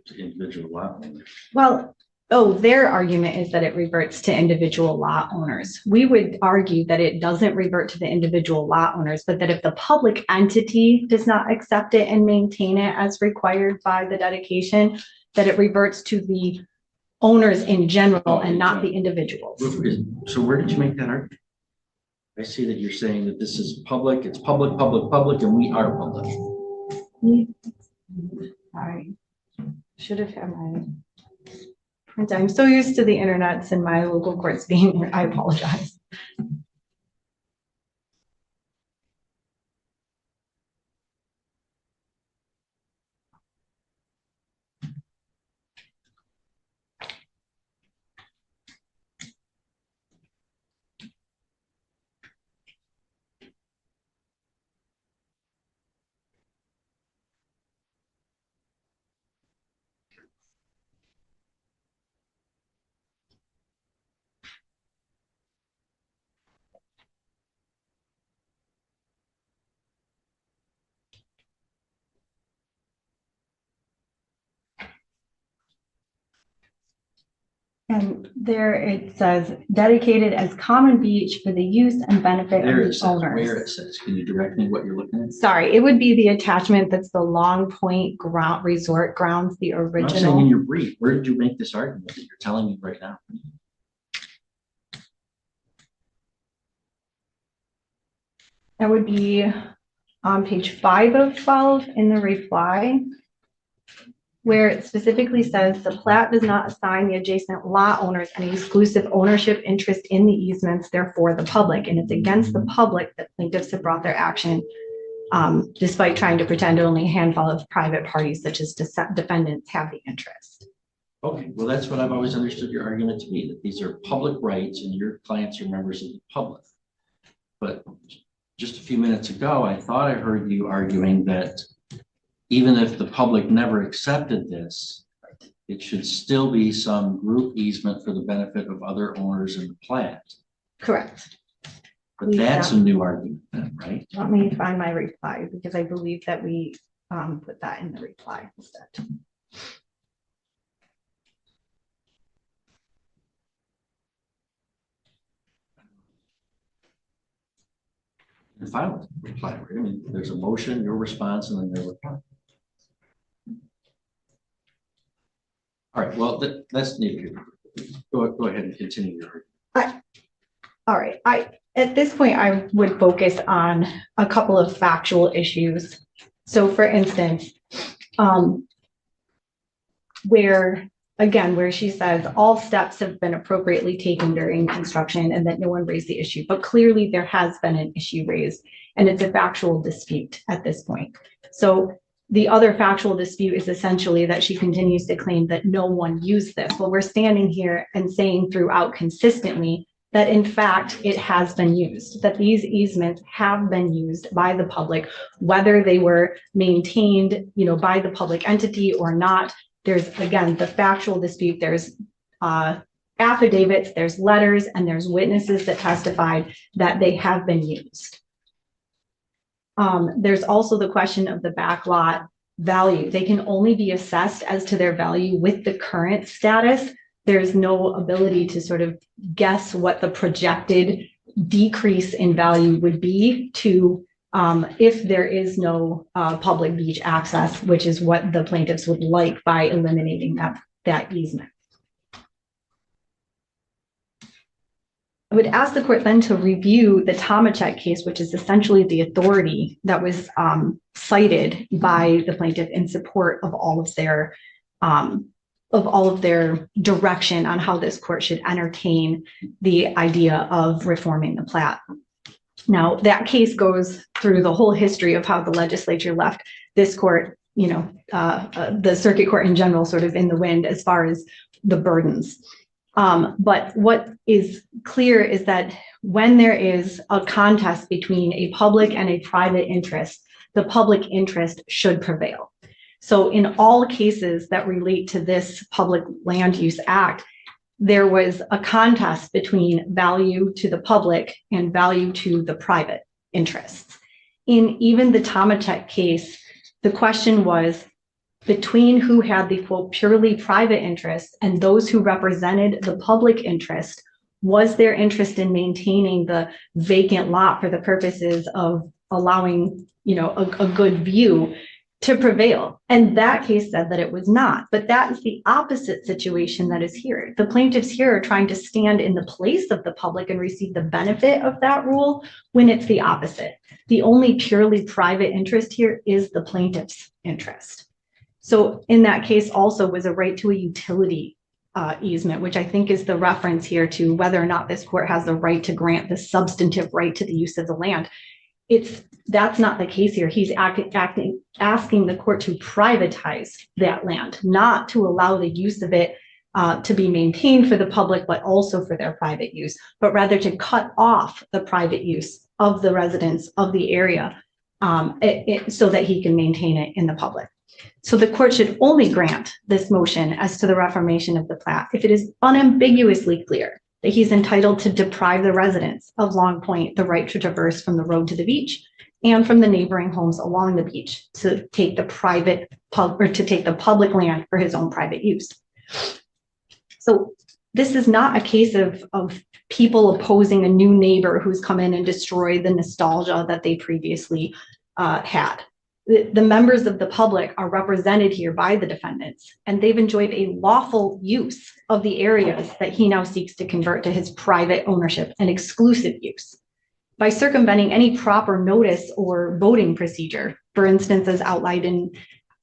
to individual lot owners. Well, their argument is that it reverts to individual lot owners. We would argue that it doesn't revert to the individual lot owners, but that if the public entity does not accept it and maintain it as required by the dedication, that it reverts to the owners in general and not the individuals. So where did you make that argument? I see that you're saying that this is public, it's public, public, public, and we are public. I should have had my print. I'm so used to the internets and my local courts being here. I apologize. And there it says dedicated as common beach for the use and benefit There of it the says, where it owners. says, can you direct me what you're looking at? Sorry, it would be the attachment that's the Long Point Ground Resort Grounds, the I'm saying in original. your brief, where did you make this argument that you're telling me right now? That would be on page 5 of 12 in the reply, where it specifically says the plat does not assign the adjacent lot owners any exclusive ownership interest in the easements, therefore the public, and it's against the public that plaintiffs have brought their action, despite trying to pretend only a handful of private parties such as defendants have the interest. Okay, well, that's what I've always understood your argument to be, that these are public rights and your clients are members of the public. But just a few minutes ago, I thought I heard you arguing that even if the public never accepted this, it should still be some group easement for the benefit of other owners in the plat. Correct. But that's a new argument then, right? Let me find my reply because I believe that we put that in the reply instead. And file a reply, right? I mean, there's a motion, your response, and then their reply. All right, well, that's needed. Go ahead and continue your argument. All right, at this point, I would focus on a couple of factual issues. So for instance, where she says all steps have been appropriately taken during construction and that no one raised the issue, but clearly there has been an issue raised and it's a factual dispute at this point. So the other factual dispute is essentially that she continues to claim that no one used this. Well, we're standing here and saying throughout consistently that in fact it has been used, that these easements have been used by the public, whether they were maintained, by the public entity or not. There's, again, the factual dispute. There's affidavits, there's letters, and there's witnesses that testified that they have been used. There's also the question of the backlot value. They can only be assessed as to their value with the current status. There's no ability to sort of guess what the projected decrease in value would be to if there is no public beach access, which is what the plaintiffs would like by eliminating that easement. I would ask the court then to review the Tomacek case, which is essentially the authority that was cited by the plaintiff in support of all of their direction on how this court should entertain the idea of reforming the plat. Now, that case goes through the whole history of how the legislature left this court, the circuit court in general, sort of in the wind as far as the burdens. But what is clear is that when there is a contest between a public and a private interest, the public interest should prevail. So in all cases that relate to this Public Land Use Act, there was a contest between value to the public and value to the private interests. In even the Tomacek case, the question was between who had the quote purely private interest and those who represented the public interest. Was their interest in maintaining the vacant lot for the purposes of allowing, a good view to prevail? And that case said that it was not, but that is the opposite situation that is here. The plaintiffs here are trying to stand in the place of the public and receive the benefit of that rule when it's the opposite. The only purely private interest here is the plaintiff's interest. So in that case also was a right to a utility easement, which I think is the reference here to whether or not this court has the right to grant the substantive right to the use of the land. That's not the case here. He's asking the court to privatize that land, not to allow the use of it to be maintained for the public, but also for their private use, but rather to cut off the private use of the residents of the area so that he can maintain it in the public. So the court should only grant this motion as to the reformation of the plat if it is unambiguously clear that he's entitled to deprive the residents of Long Point the right to traverse from the road to the beach and from the neighboring homes along the beach to take the public land for his own private use. So this is not a case of people opposing a new neighbor who's come in and destroyed the nostalgia that they previously had. The members of the public are represented here by the defendants, and they've enjoyed a lawful use of the areas that he now seeks to convert to his private ownership and exclusive use. By circumventing any proper notice or voting procedure, for instance, as outlined in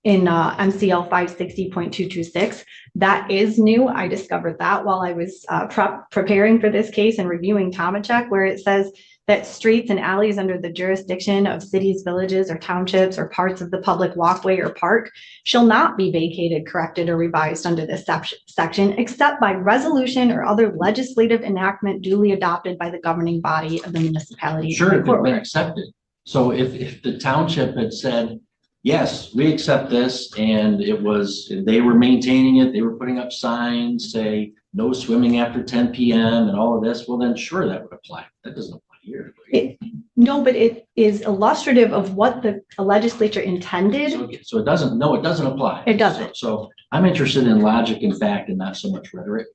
MCL 560.226, that is new. I discovered that while I was preparing for this case and reviewing Tomachek, where it says that streets and alleys under the jurisdiction of cities, villages, or townships, or parts of the public walkway or park shall not be vacated, corrected, or revised under this section, except by resolution or other legislative enactment duly adopted by the governing body of the municipality. Sure, it could have been accepted. So if the township had said, yes, we accept this, and they were maintaining it, they were putting up signs, say, no swimming after 10 p.m. and all of this, well then sure, that would apply. That doesn't apply here. No, but it is illustrative of what the legislature intended. So it doesn't apply. It doesn't. So I'm interested in logic and fact and not so much rhetoric.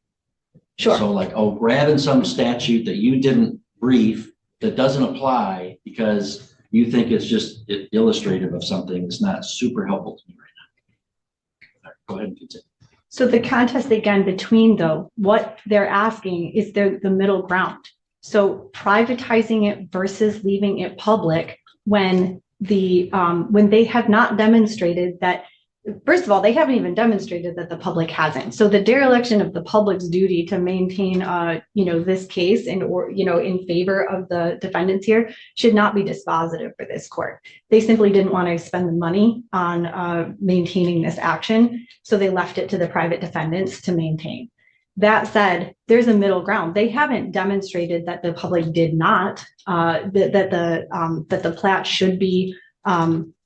Sure. So like, oh, grabbing some statute that you didn't brief that doesn't apply because you think it's just illustrative of something that's not super helpful to me right now. All right, go ahead and continue. So the contest again between though, what they're asking is the middle ground. So privatizing it versus leaving it public when they have not demonstrated that. First of all, they haven't even demonstrated that the public hasn't. So the dereliction of the public's duty to maintain, this case in favor of the defendants here should not be dispositive for this court. They simply didn't want to spend the money on maintaining this action, so they left it to the private defendants to maintain. That said, there's a middle ground. They haven't demonstrated that the public did not, that the plat should be.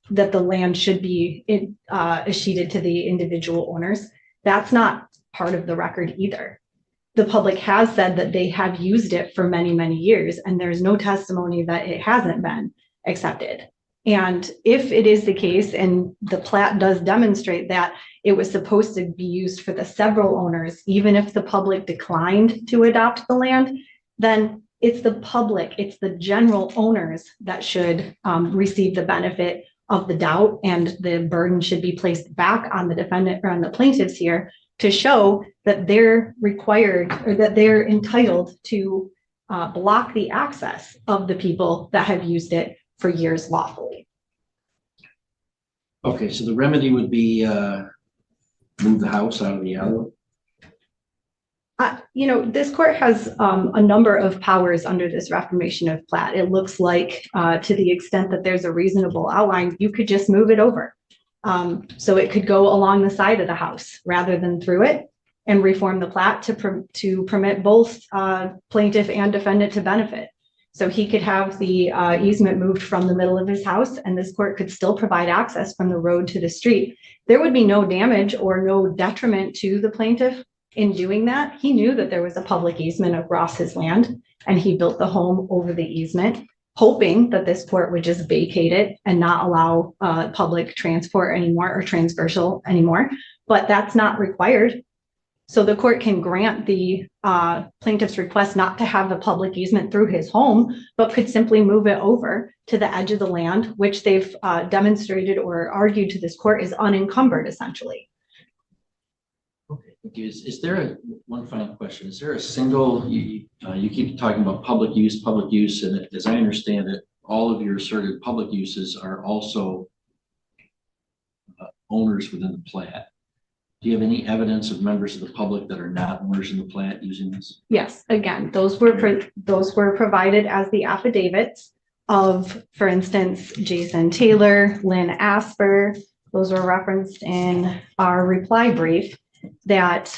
That the land should be escheated to the individual owners. That's not part of the record either. The public has said that they have used it for many, many years, and there's no testimony that it hasn't been accepted. And if it is the case, and the plat does demonstrate that it was supposed to be used for the several owners, even if the public declined to adopt the land, then it's the public, it's the general owners that should receive the benefit of the doubt, and the burden should be placed back on the defendant or on the plaintiffs here to show that they're required or that they're entitled to block the access of the people that have used it for years lawfully. Okay, so the remedy would be move the house out of the alleyway. This court has a number of powers under this reformation of plat. It looks like to the extent that there's a reasonable outline, you could just move it over. So it could go along the side of the house rather than through it, and reform the plat to permit both plaintiff and defendant to benefit. So he could have the easement moved from the middle of his house, and this court could still provide access from the road to the street. There would be no damage or no detriment to the plaintiff in doing that. He knew that there was a public easement across his land, and he built the home over the easement, hoping that this court would just vacate it and not allow public transport anymore or transversal anymore. But that's not required. So the court can grant the plaintiff's request not to have a public easement through his home, but could simply move it over to the edge of the land, which they've demonstrated or argued to this court is unencumbered essentially. Okay, thank you. Is there one final question? Is there a single, you keep talking about public use, and as I understand it, all of your asserted public uses are also owners within the plat. Do you have any evidence of members of the public that are not owners in the plat using this? Yes, again, those were provided as the affidavits of, for instance, Jason Taylor, Lynn Asper. Those were referenced in our reply brief. That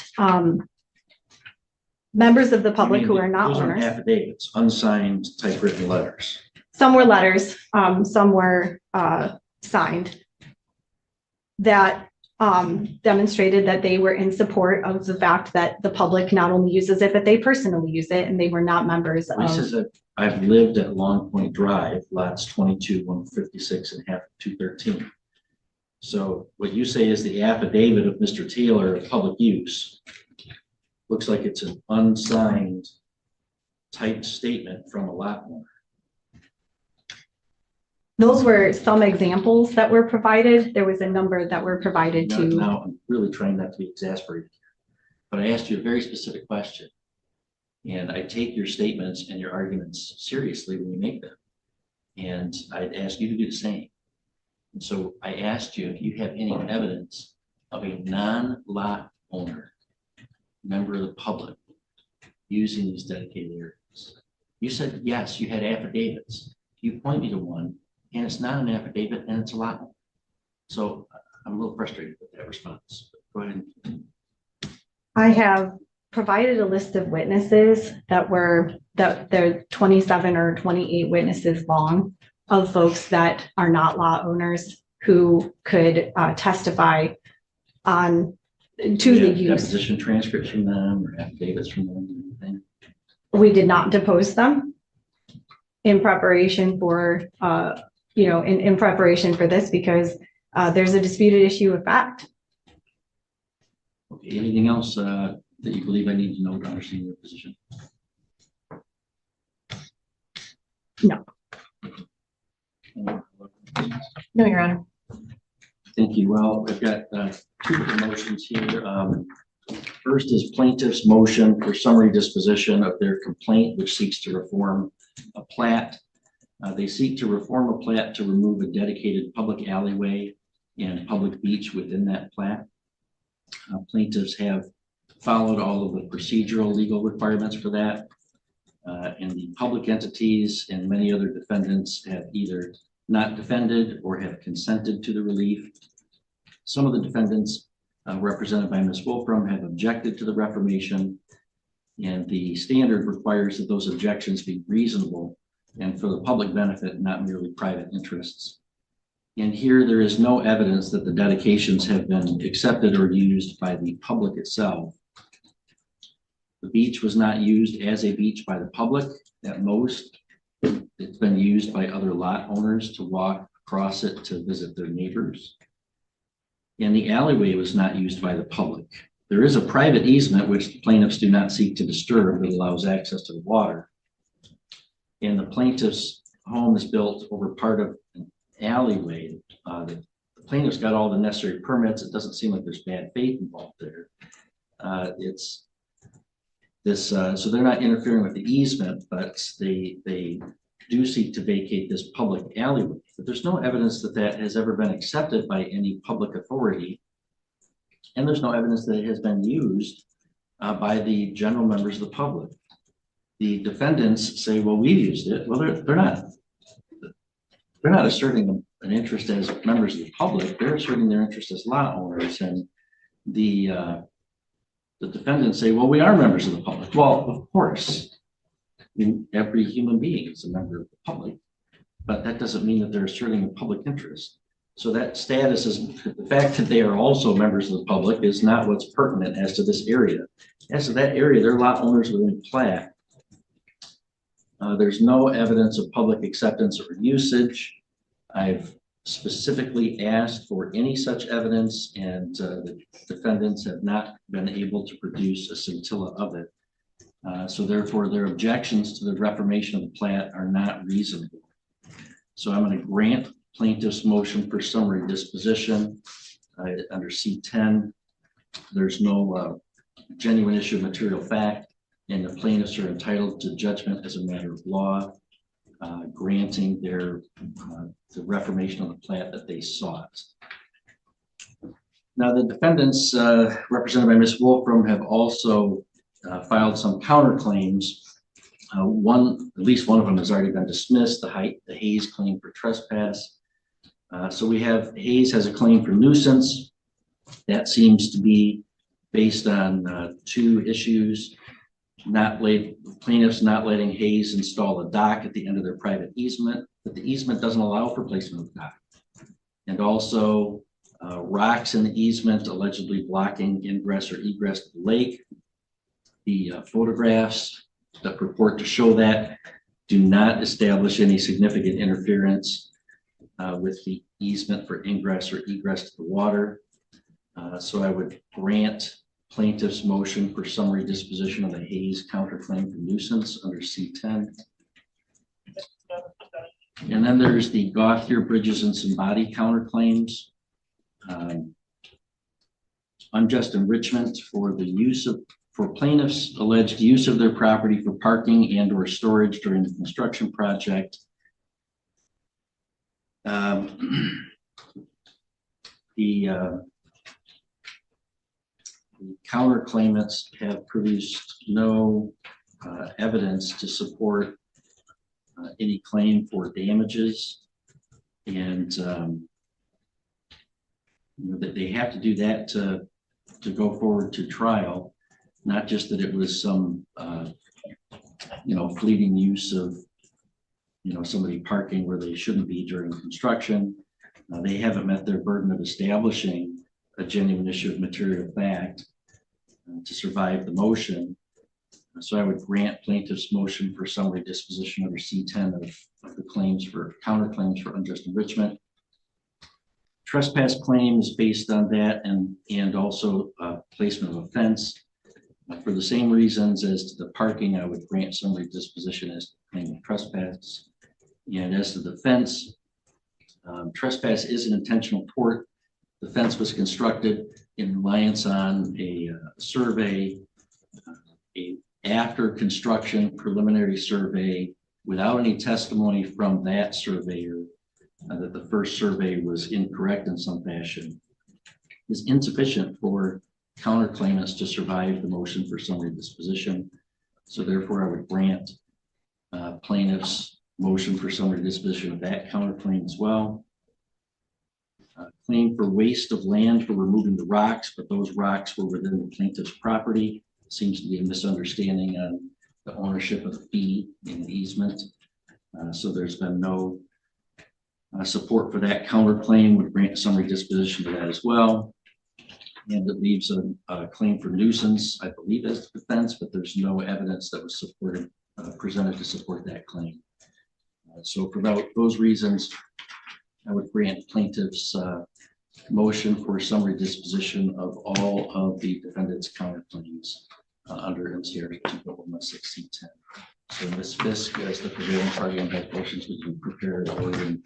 members of the public who are not those owners. Are affidavits, unsigned typewritten letters. Some were letters, some were signed. That demonstrated that they were in support of the fact that the public not only uses it, but they personally use it, and they were not members of. This is I've lived at Long Point Drive, lots 22, 156, and half 213. So what you say is the affidavit of Mr. Taylor of public use. looks like it's an unsigned typed statement from a lot owner. Those were some examples that were provided. There was a number that were provided to. Now, I'm really trying not to be exasperated here, but I asked you a very specific question. And I take your statements and your arguments seriously when you make them. And I'd ask you to do the same. And so I asked you if you have any evidence of a non-lot owner, member of the public, using these dedicated areas. You said, yes, you had affidavits. You point me to one, and it's not an affidavit, and it's a lot owner. So I'm a little frustrated with that response. Go ahead. I have provided a list of witnesses that they're 27 or 28 witnesses long of folks that are not lot owners who could testify on to the use. Deposition transcripts from them or affidavits from them or anything? We did not depose them in preparation for, in preparation for this because there's a disputed issue of fact. Okay, anything else that you believe I need to know to understand your position? No. No, Your Honor. Thank you. Well, we've got two different motions here. First is plaintiff's motion for summary disposition of their complaint, which seeks to reform a plat. They seek to reform a plat to remove a dedicated public alleyway and public beach within that plat. Plaintiffs have followed all of the procedural legal requirements for that. And the public entities and many other defendants have either not defended or have consented to the relief. Some of the defendants represented by Ms. Wolfram have objected to the reformation, and the standard requires that those objections be reasonable and for the public benefit, not merely private interests. And here there is no evidence that the dedications have been accepted or used by the public itself. The beach was not used as a beach by the public. At most, it's been used by other lot owners to walk across it to visit their neighbors. And the alleyway was not used by the public. There is a private easement which the plaintiffs do not seek to disturb that allows access to the water. And the plaintiff's home is built over part of an alleyway. The plaintiffs got all the necessary permits. It doesn't seem like there's bad faith involved there. So they're not interfering with the easement, but they do seek to vacate this public alleyway. But there's no evidence that that has ever been accepted by any public authority. And there's no evidence that it has been used by the general members of the public. The defendants say, well, we used it. Well, they're not asserting an interest as members of the public. They're asserting their interest as lot owners. And the defendants say, well, we are members of the public. Well, of course, every human being is a member of the public, but that doesn't mean that they're asserting a public interest. So that status is, the fact that they are also members of the public is not what's pertinent as to this area. As to that area, they're lot owners within plat. There's no evidence of public acceptance or usage. I've specifically asked for any such evidence, and the defendants have not been able to produce a scintilla of it. So therefore, their objections to the reformation of the plat are not reasonable. So I'm going to grant plaintiff's motion for summary disposition under C10. There's no genuine issue of material fact, and the plaintiffs are entitled to judgment as a matter of law, granting their the reformation of the plat that they sought. Now, the defendants represented by Ms. Wolfram have also filed some counterclaims. At least one of them has already been dismissed, the Hayes claim for trespass. So we have Hayes has a claim for nuisance. That seems to be based on two issues. Plaintiffs not letting Hayes install a dock at the end of their private easement, but the easement doesn't allow for placement of the dock. And also rocks in the easement allegedly blocking ingress or egress to the lake. The photographs that purport to show that do not establish any significant interference with the easement for ingress or egress to the water. So I would grant plaintiff's motion for summary disposition of the Hayes counterclaim for nuisance under C10. And then there's the Gauthier Bridges and some body counterclaims. Unjust enrichment for the use of, for plaintiffs' alleged use of their property for parking and or storage during the construction project. The counterclaimants have produced no evidence to support any claim for damages, and that they have to do that to go forward to trial, not just that it was some fleeting use of somebody parking where they shouldn't be during construction. They haven't met their burden of establishing a genuine issue of material fact to survive the motion. So I would grant plaintiff's motion for summary disposition under C10 of the claims for counterclaims for unjust enrichment. Trespass claims based on that and also placement of offense. For the same reasons as to the parking, I would grant summary disposition as to the claim of trespass. And as to the fence, trespass is an intentional tort. The fence was constructed in reliance on a survey, a after construction preliminary survey without any testimony from that surveyor that the first survey was incorrect in some fashion is insufficient for counterclaimants to survive the motion for summary disposition. So therefore I would grant plaintiff's motion for summary disposition of that counterclaim as well. Claim for waste of land for removing the rocks, but those rocks were within the plaintiff's property. Seems to be a misunderstanding on the ownership of the fee in the easement. So there's been no support for that counterclaim. Would grant summary disposition to that as well. And it leaves a claim for nuisance, I believe, as defense, but there's no evidence that was supported, presented to support that claim. So for those reasons, I would grant plaintiff's motion for summary disposition of all of the defendant's counterclaims under MCR 2.116C10. So Ms. Fisk, as the prevailing party on that motions, we can prepare the order and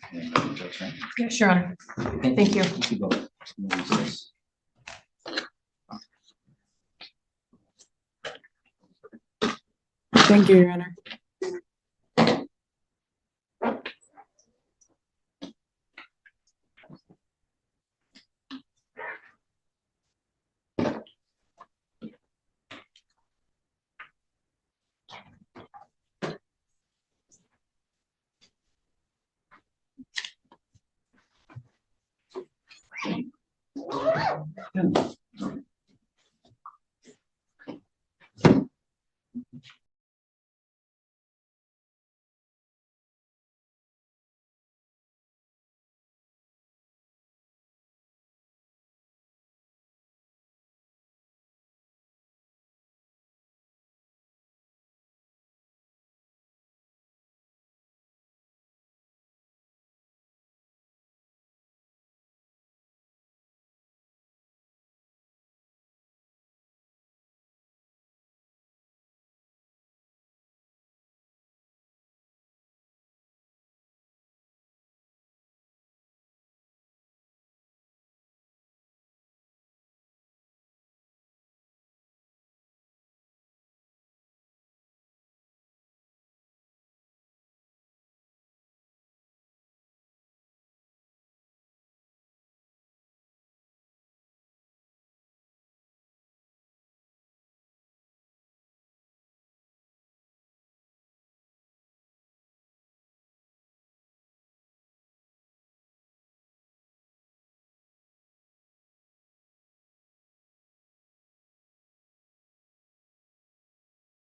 judgment. Yes, Your Honor. Thank you. Thank you both. Thank you, Your Honor.